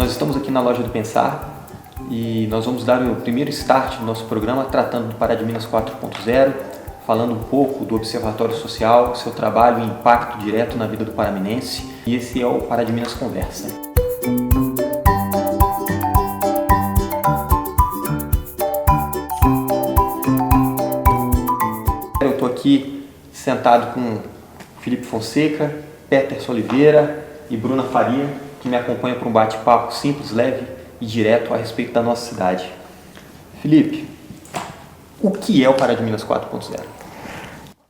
Nós estamos aqui na Loja do Pensar e nós vamos dar o primeiro start do nosso programa tratando do Paradimenas 4.0, falando um pouco do Observatório Social, seu trabalho e impacto direto na vida do paraminense. E esse é o Paradimenas Conversa. Eu estou aqui sentado com Felipe Fonseca, Peterson Oliveira e Bruna Faria, que me acompanham para um bate-papo simples, leve e direto a respeito da nossa cidade. Felipe, o que é o Paradimenas 4.0?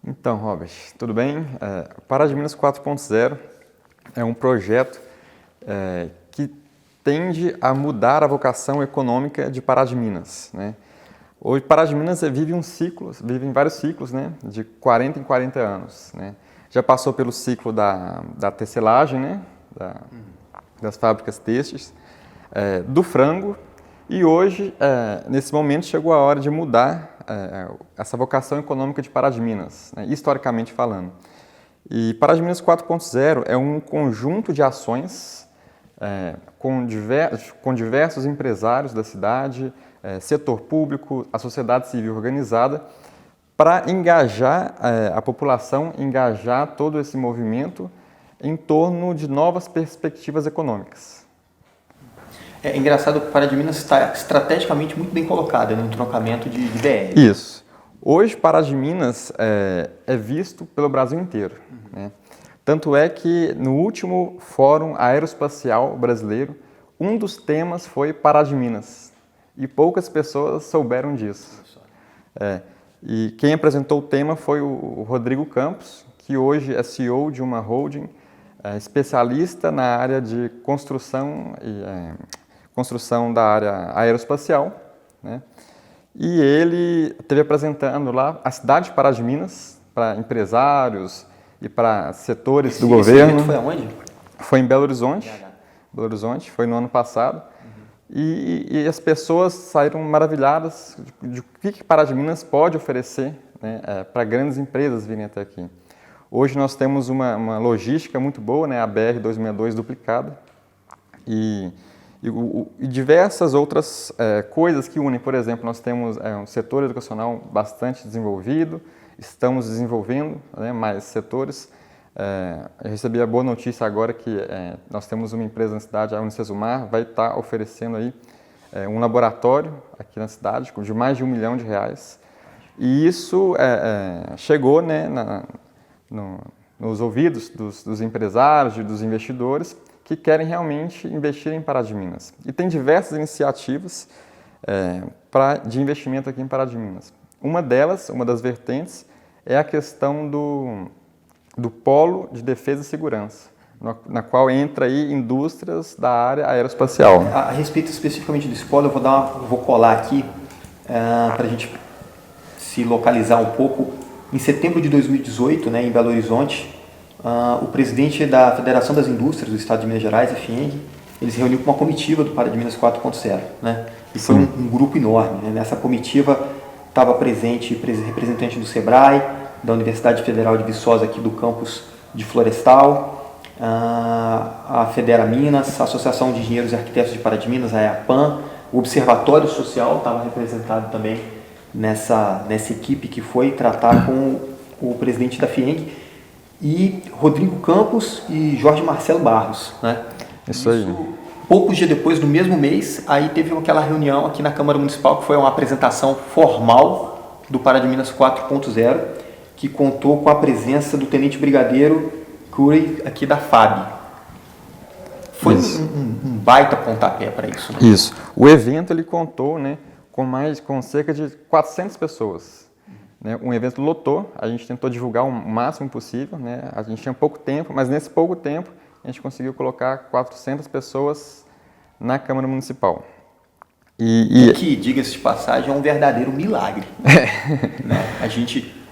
Então, Robert, tudo bem? O Paradimenas 4.0 é um projeto que tende a mudar a vocação econômica de Paradimenas, né? Hoje, Paradimenas vive em vários ciclos, né? De 40 em 40 anos, né? Já passou pelo ciclo da tecelagem, né? Das fábricas têxteis, do frango, e hoje, nesse momento, chegou a hora de mudar essa vocação econômica de Paradimenas, né, historicamente falando. E Paradimenas 4.0 é um conjunto de ações com diversos empresários da cidade, setor público, a sociedade civil organizada, para engajar a população, engajar todo esse movimento em torno de novas perspectivas econômicas. É engraçado que o Paradimenas está estrategicamente muito bem colocado no entroncamento de BR. Isso. Hoje, Paradimenas é visto pelo Brasil inteiro, né? Tanto é que no último Fórum Aeroespacial Brasileiro, um dos temas foi Paradimenas. E poucas pessoas souberam disso. E quem apresentou o tema foi o Rodrigo Campos, que hoje é CEO de uma holding especialista na área de construção da área aeroespacial, né? E ele esteve apresentando lá a cidade de Paradimenas para empresários e para setores do governo. Esse evento foi aonde? Foi em Belo Horizonte. Belo Horizonte, foi no ano passado. E as pessoas saíram maravilhadas de o que Paradimenas pode oferecer, né, para grandes empresas virem até aqui. Hoje nós temos uma logística muito boa, né, a BR-262 duplicada, e diversas outras coisas que unem. Por exemplo, nós temos um setor educacional bastante desenvolvido, estamos desenvolvendo, né, mais setores. Eu recebi a boa notícia agora que nós temos uma empresa na cidade, a Unicesumar, vai estar oferecendo aí um laboratório aqui na cidade de mais de R$1 milhão. E isso chegou, né, nos ouvidos dos empresários e dos investidores que querem realmente investir em Paradimenas. E tem diversas iniciativas de investimento aqui em Paradimenas. Uma das vertentes, é a questão do polo de defesa e segurança, na qual entra aí indústrias da área aeroespacial. A respeito especificamente desse polo, eu vou colar aqui para a gente se localizar um pouco. Em setembro de 2018, né, em Belo Horizonte, o presidente da Federação das Indústrias do Estado de Minas Gerais, a FIENG, ele se reuniu com uma comitiva do Paradimenas 4.0, né? E foi um grupo enorme, né? Nessa comitiva estava presente representante do SEBRAE, da Universidade Federal de Viçosa, aqui do campus de Florestal, a Federa Minas, a Associação de Engenheiros e Arquitetos de Paradimenas, a EAPAM, o Observatório Social estava representado também nessa equipe que foi tratar com o presidente da FIENG, e Rodrigo Campos e Jorge Marcelo Barros, né? Isso aí. Poucos dias depois, no mesmo mês, aí teve aquela reunião aqui na Câmara Municipal, que foi uma apresentação formal do Paradimenas 4.0, que contou com a presença do Tenente Brigadeiro Curry, aqui da FAB. Foi um baita pontapé para isso, né? Isso. O evento ele contou, né, com cerca de 400 pessoas. Né? Um evento lotou, a gente tentou divulgar o máximo possível, né? A gente tinha pouco tempo, mas nesse pouco tempo a gente conseguiu colocar 400 pessoas na Câmara Municipal. E que, diga-se de passagem, é um verdadeiro milagre. Né?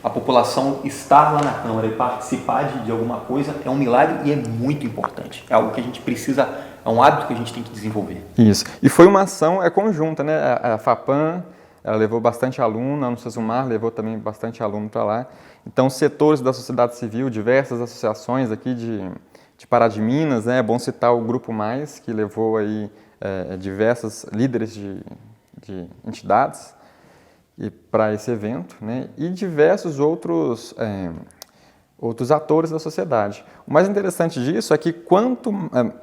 A população estar lá na Câmara e participar de alguma coisa é um milagre e é muito importante. É algo que a gente precisa, é um hábito que a gente tem que desenvolver. Isso. E foi uma ação conjunta, né? A FAPAM, ela levou bastante aluno, a Unicesumar levou também bastante aluno para lá. Então, setores da sociedade civil, diversas associações aqui de Paradimenas, né? É bom citar o Grupo Mais, que levou aí diversos líderes de entidades para esse evento, né? E diversos outros atores da sociedade. O mais interessante disso é que quanto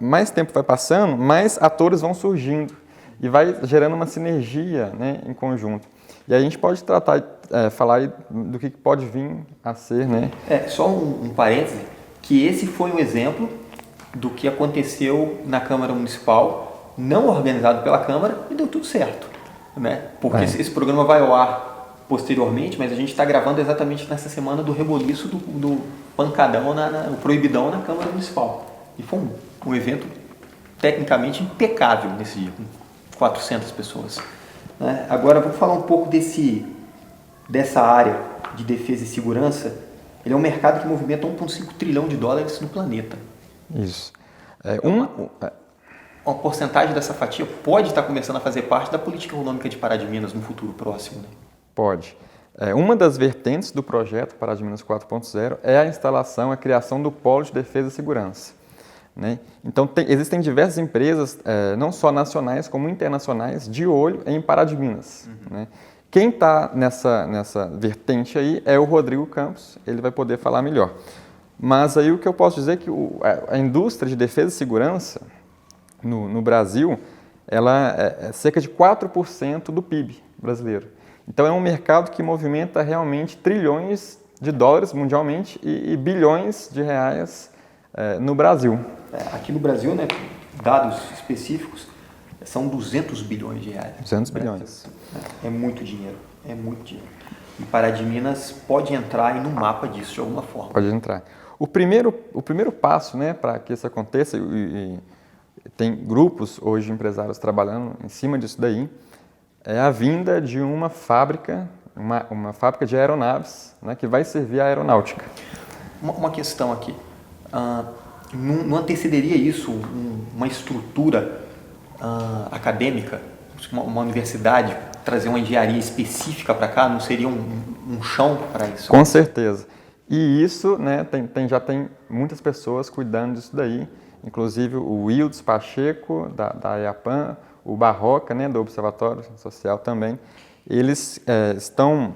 mais tempo vai passando, mais atores vão surgindo e vai gerando uma sinergia, né, em conjunto. E aí a gente pode falar do que pode vir a ser, né? Só um parêntese, que esse foi um exemplo do que aconteceu na Câmara Municipal, não organizado pela Câmara, e deu tudo certo, né? Porque esse programa vai ao ar posteriormente, mas a gente está gravando exatamente nessa semana do reboliço do pancadão, o proibidão na Câmara Municipal. E foi um evento tecnicamente impecável nesse dia, com 400 pessoas. Né? Agora, vou falar um pouco dessa área de defesa e segurança. Ele é um mercado que movimenta 1,5 trilhão de dólares no planeta. Isso. Uma porcentagem dessa fatia pode estar começando a fazer parte da política econômica de Pará de Minas no futuro próximo, né? Pode. Uma das vertentes do projeto Pará de Minas 4.0 é a instalação, a criação do Polo de Defesa e Segurança, né? Então, existem diversas empresas, não só nacionais como internacionais, de olho em Pará de Minas, né? Quem está nessa vertente aí é o Rodrigo Campos, ele vai poder falar melhor. Mas aí o que eu posso dizer é que a indústria de defesa e segurança no Brasil, ela é cerca de 4% do PIB brasileiro. Então é um mercado que movimenta realmente trilhões de dólares mundialmente e bilhões de reais no Brasil. Aqui no Brasil, né, dados específicos, são 200 bilhões de reais. 200 bilhões. É muito dinheiro, é muito dinheiro. E Pará de Minas pode entrar aí no mapa disso de alguma forma. Pode entrar. O primeiro passo, né, para que isso aconteça, e tem grupos hoje empresários trabalhando em cima disso daí, é a vinda de uma fábrica, uma fábrica de aeronaves, né, que vai servir à aeronáutica. Uma questão aqui, não antecederia isso uma estrutura acadêmica, uma universidade, trazer uma engenharia específica para cá, não seria um chão para isso? Com certeza. E isso, né, já tem muitas pessoas cuidando disso daí, inclusive o Wildes Pacheco, da IAPAN, o Barroca, né, do Observatório Social também, eles estão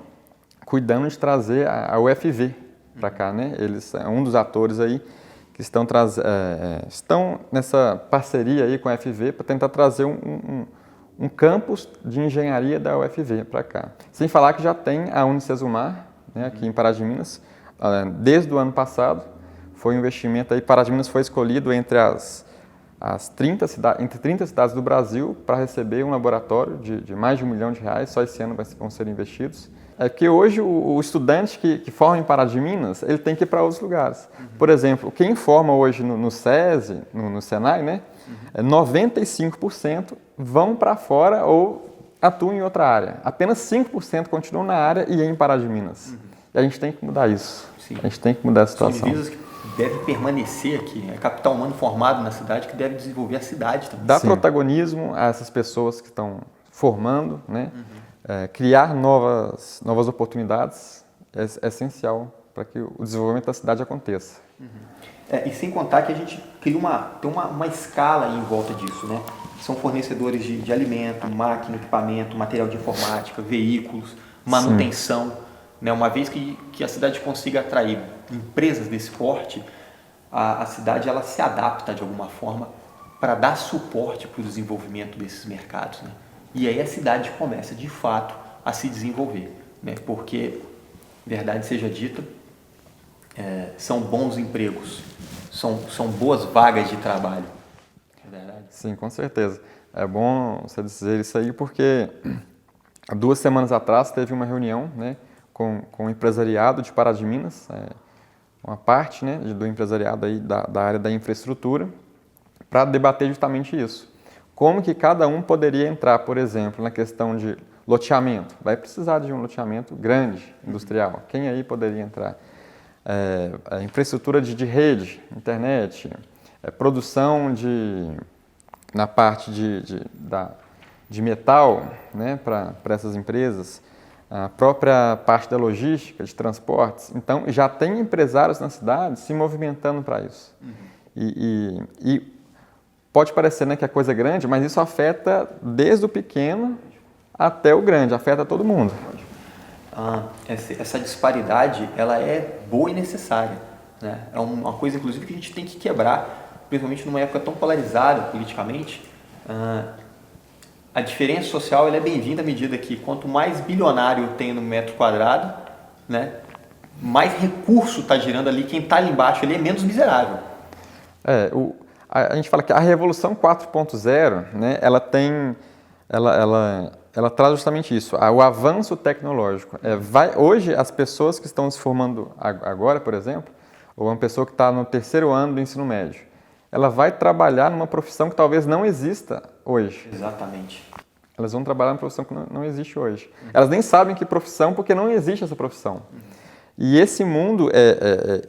cuidando de trazer a UFV para cá, né? Eles um dos atores aí que estão nessa parceria aí com a UFV para tentar trazer um campus de engenharia da UFV para cá. Sem falar que já tem a Unicesumar, né, aqui em Pará de Minas, desde o ano passado. Foi um investimento aí, Pará de Minas foi escolhido entre 30 cidades do Brasil para receber um laboratório de mais de R$1 milhão, só esse ano vão ser investidos. É que hoje o estudante que forma em Pará de Minas, ele tem que ir para outros lugares. Por exemplo, quem forma hoje no SESI, no Senai, né, 95% vão para fora ou atuam em outra área. Apenas 5% continuam na área e em Pará de Minas. E a gente tem que mudar isso. Sim. A gente tem que mudar a situação. São divisas que devem permanecer aqui. É capital humano formado na cidade que deve desenvolver a cidade também. Dar protagonismo a essas pessoas que estão formando, né? Criar novas oportunidades é essencial para que o desenvolvimento da cidade aconteça. E sem contar que a gente cria tem uma escala aí em volta disso, né? São fornecedores de alimento, máquina, equipamento, material de informática, veículos, manutenção. Né? Uma vez que a cidade consiga atrair empresas desse porte, a cidade ela se adapta de alguma forma para dar suporte para o desenvolvimento desses mercados, né? E aí a cidade começa de fato a se desenvolver, né? Porque, verdade seja dita, são bons empregos, são boas vagas de trabalho. É verdade? Sim, com certeza. É bom você dizer isso aí porque há 2 semanas atrás teve uma reunião, né, com o empresariado de Pará de Minas, uma parte, né, do empresariado aí da área da infraestrutura, para debater justamente isso. Como que cada um poderia entrar, por exemplo, na questão de loteamento. Vai precisar de um loteamento grande, industrial. Quem aí poderia entrar? A infraestrutura de rede, internet, produção na parte de metal, né, para essas empresas, a própria parte da logística, de transportes. Então, já tem empresários na cidade se movimentando para isso. E pode parecer, né, que é coisa grande, mas isso afeta desde o pequeno até o grande, afeta todo mundo. Essa disparidade, ela é boa e necessária, né? É uma coisa, inclusive, que a gente tem que quebrar, principalmente numa época tão polarizada politicamente. A diferença social ela é bem-vinda à medida que quanto mais bilionário tem no metro quadrado, né, mais recurso está girando ali, quem está ali embaixo ele é menos miserável. A gente fala que a Revolução 4.0, né, ela traz justamente isso, o avanço tecnológico. Hoje, as pessoas que estão se formando agora, por exemplo, ou uma pessoa que está no terceiro ano do ensino médio, ela vai trabalhar numa profissão que talvez não exista hoje. Exatamente. Elas vão trabalhar numa profissão que não existe hoje. Elas nem sabem que profissão, porque não existe essa profissão. E esse mundo,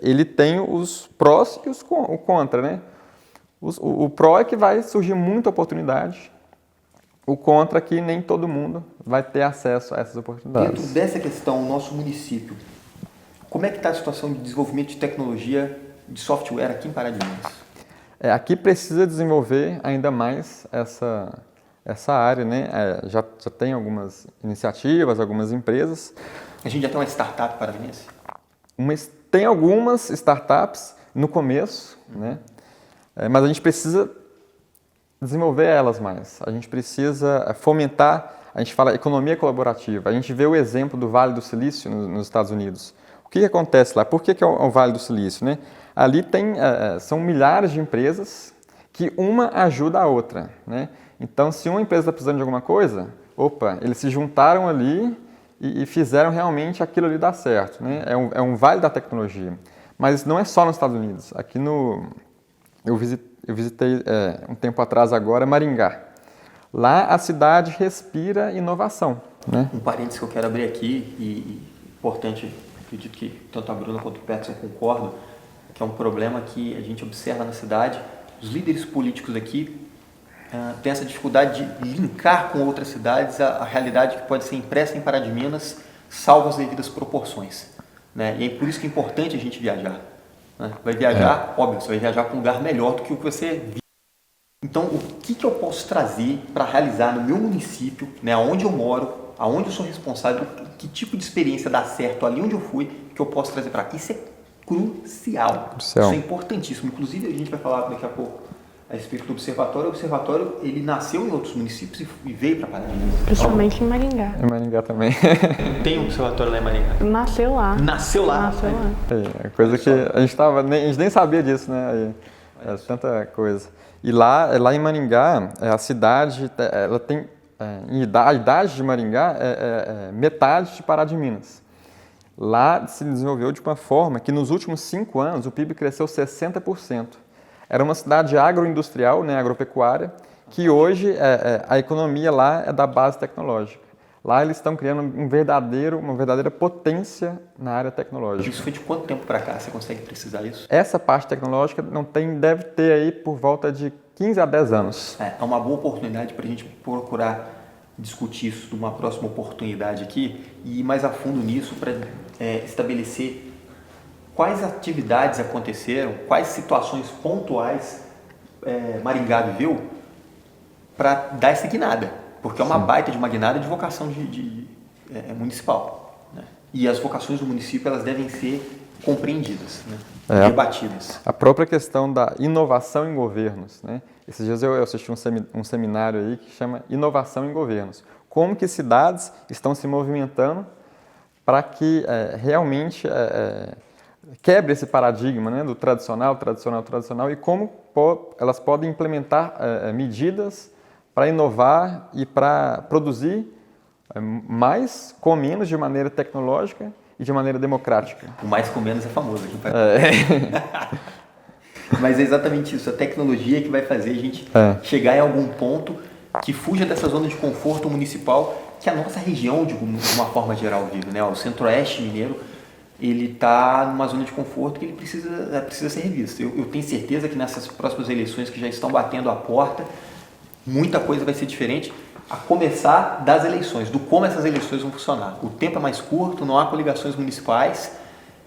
ele tem os prós e o contra, né? O pró é que vai surgir muita oportunidade. O contra é que nem todo mundo vai ter acesso a essas oportunidades. Dentro dessa questão, o nosso município, como é que está a situação de desenvolvimento de tecnologia de software aqui em Pará de Minas? Aqui precisa desenvolver ainda mais essa área, né? Já tem algumas iniciativas, algumas empresas. A gente já tem uma startup paranaense? Tem algumas startups no começo, né? Mas a gente precisa desenvolver elas mais. A gente precisa fomentar, a gente fala economia colaborativa. A gente vê o exemplo do Vale do Silício nos Estados Unidos. O que acontece lá? Por que é o Vale do Silício, né? Ali são milhares de empresas que uma ajuda a outra, né? Então, se uma empresa está precisando de alguma coisa, eles se juntaram ali e fizeram realmente aquilo ali dar certo, né? É um vale da tecnologia. Mas não é só nos Estados Unidos. Aqui eu visitei um tempo atrás agora Maringá. Lá a cidade respira inovação, né? Um parênteses que eu quero abrir aqui, e importante, acredito que tanto a Bruna quanto o Peterson concordam, que é um problema que a gente observa na cidade. Os líderes políticos aqui têm essa dificuldade de linkar com outras cidades a realidade que pode ser impressa em Pará de Minas, salvo as devidas proporções, né? E é por isso que é importante a gente viajar, né? Vai viajar, óbvio, você vai viajar para um lugar melhor do que o que você vive. Então, o que eu posso trazer para realizar no meu município, né, onde eu moro, aonde eu sou responsável, que tipo de experiência dá certo ali onde eu fui, que eu posso trazer para cá? Isso é crucial. Isso é importantíssimo. Inclusive, a gente vai falar daqui a pouco a respeito do observatório. O observatório, ele nasceu em outros municípios e veio para Pará de Minas. Principalmente em Maringá. Em Maringá também. Tem um observatório lá em Maringá? Nasceu lá. Nasceu lá? Nasceu lá. Coisa que a gente nem sabia disso, né? Tanta coisa. E lá em Maringá, a cidade, ela tem, a idade de Maringá é metade de Pará de Minas. Lá se desenvolveu de uma forma que nos últimos 5 anos o PIB cresceu 60%. Era uma cidade agroindustrial, né, agropecuária, que hoje a economia lá é da base tecnológica. Lá eles estão criando uma verdadeira potência na área tecnológica. Isso foi de quanto tempo para cá? Você consegue precisar isso? Essa parte tecnológica deve ter aí por volta de 15 a 10 anos. É uma boa oportunidade para a gente procurar discutir isso numa próxima oportunidade aqui e ir mais a fundo nisso para estabelecer quais atividades aconteceram, quais situações pontuais Maringá viveu para dar essa guinada. Porque é uma baita de uma guinada de vocação municipal, né? E as vocações do município elas devem ser compreendidas, né? Debatidas. A própria questão da inovação em governos, né? Esses dias eu assisti um seminário aí que chama Inovação em Governos. Como que cidades estão se movimentando para que realmente quebre esse paradigma, né, do tradicional e como elas podem implementar medidas para inovar e para produzir mais com menos de maneira tecnológica e de maneira democrática. O mais com menos é famoso aqui. Mas é exatamente isso, a tecnologia que vai fazer a gente chegar em algum ponto que fuja dessa zona de conforto municipal que a nossa região, de uma forma geral, vive, né? O Centro-Oeste mineiro, ele está numa zona de conforto que ele precisa ser revisto. Eu tenho certeza que nessas próximas eleições que já estão batendo a porta, muita coisa vai ser diferente, a começar das eleições, do como essas eleições vão funcionar. O tempo é mais curto, não há coligações municipais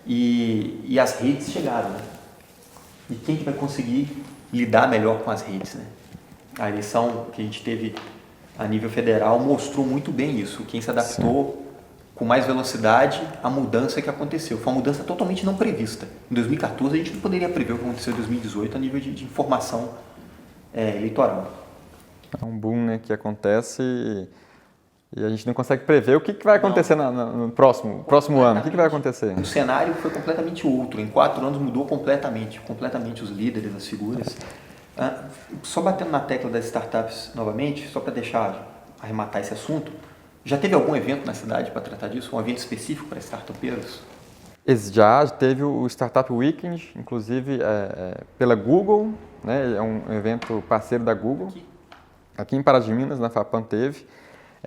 e as redes chegaram, né? E quem que vai conseguir lidar melhor com as redes, né? A eleição que a gente teve a nível federal mostrou muito bem isso. Quem se adaptou com mais velocidade à mudança que aconteceu. Foi uma mudança totalmente não prevista. Em 2014 a gente não poderia prever o que aconteceu em 2018 a nível de informação eleitoral. É um boom, né, que acontece e a gente não consegue prever o que vai acontecer no próximo ano. O que vai acontecer? O cenário foi completamente outro. Em 4 anos mudou completamente os líderes, as figuras. Só batendo na tecla das startups novamente, só para arrematar esse assunto, já teve algum evento na cidade para tratar disso? Um evento específico para startupeiros? Já teve o Startup Weekend, inclusive pela Google, né, é um evento parceiro da Google. Aqui em Pará de Minas, na FAPAM teve.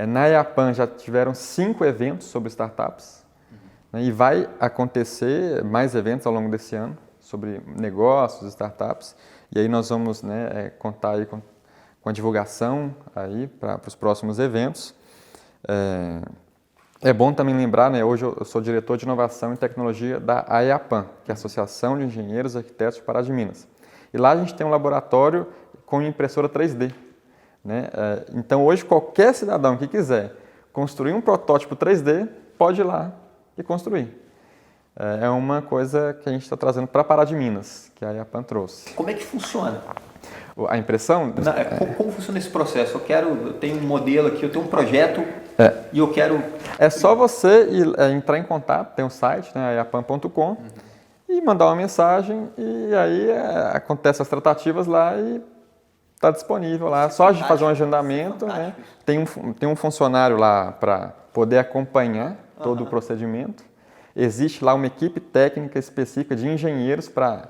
Na IAPAN já tiveram 5 eventos sobre startups, né, e vai acontecer mais eventos ao longo desse ano sobre negócios, startups. E aí nós vamos, né, contar aí com a divulgação aí para os próximos eventos. É bom também lembrar, né, hoje eu sou diretor de inovação e tecnologia da AIAPAN, que é a Associação de Engenheiros e Arquitetos de Pará de Minas. E lá a gente tem um laboratório com impressora 3D. Né? Então hoje qualquer cidadão que quiser construir um protótipo 3D pode ir lá e construir. É uma coisa que a gente está trazendo para Pará de Minas, que a IAPAN trouxe. Como é que funciona? A impressão? Como funciona esse processo? Eu tenho um modelo aqui, eu tenho um projeto e eu quero... É só você entrar em contato, tem um site, né, iapan.com, e mandar uma mensagem e aí acontecem as tratativas lá e está disponível lá. Só a gente fazer um agendamento, né? Tem um funcionário lá para poder acompanhar todo o procedimento. Existe lá uma equipe técnica específica de engenheiros para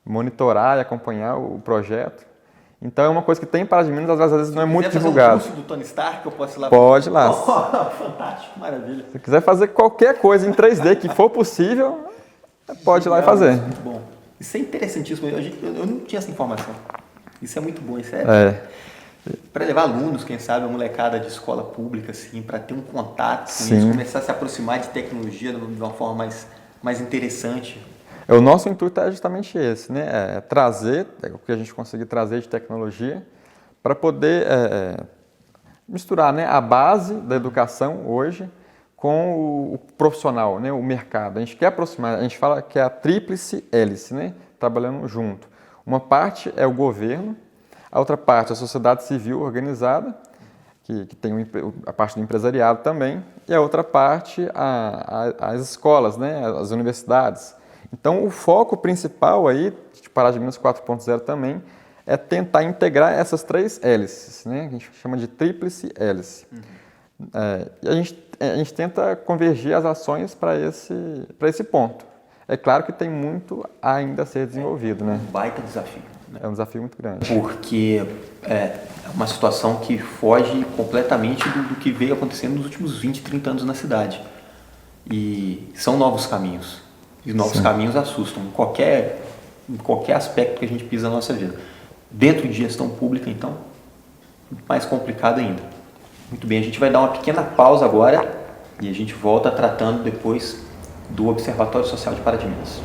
monitorar e acompanhar o projeto. Então é uma coisa que tem em Pará de Minas, às vezes não é muito divulgado. Se quiser fazer um curso do Tony Stark, eu posso ir lá? Pode ir lá. Fantástico, maravilha. Se quiser fazer qualquer coisa em 3D que for possível, pode ir lá e fazer. Muito bom. Isso é interessantíssimo. Eu não tinha essa informação. Isso é muito bom, isso para levar alunos, quem sabe, a molecada de escola pública, assim, para ter um contato com isso, começar a se aproximar de tecnologia de uma forma mais interessante. O nosso intuito é justamente esse, né? Trazer o que a gente conseguir trazer de tecnologia para poder misturar, né, a base da educação hoje com o profissional, né, o mercado. A gente quer aproximar, a gente fala que é a tríplice hélice, né, trabalhando junto. Uma parte é o governo, a outra parte é a sociedade civil organizada, que tem a parte do empresariado também, e a outra parte as escolas, né, as universidades. Então, o foco principal aí, de Pará de Minas 4.0 também, é tentar integrar essas 3 hélices, né, que a gente chama de tríplice hélice. E a gente tenta convergir as ações para esse ponto. É claro que tem muito ainda a ser desenvolvido, né? Um baita desafio. É um desafio muito grande. Porque é uma situação que foge completamente do que veio acontecendo nos últimos 20, 30 anos na cidade. E são novos caminhos. E novos caminhos assustam. Em qualquer aspecto que a gente pisa na nossa vida. Dentro de gestão pública, então, mais complicado ainda. Muito bem, a gente vai dar uma pequena pausa agora e a gente volta tratando depois do Observatório Social de Pará de Minas.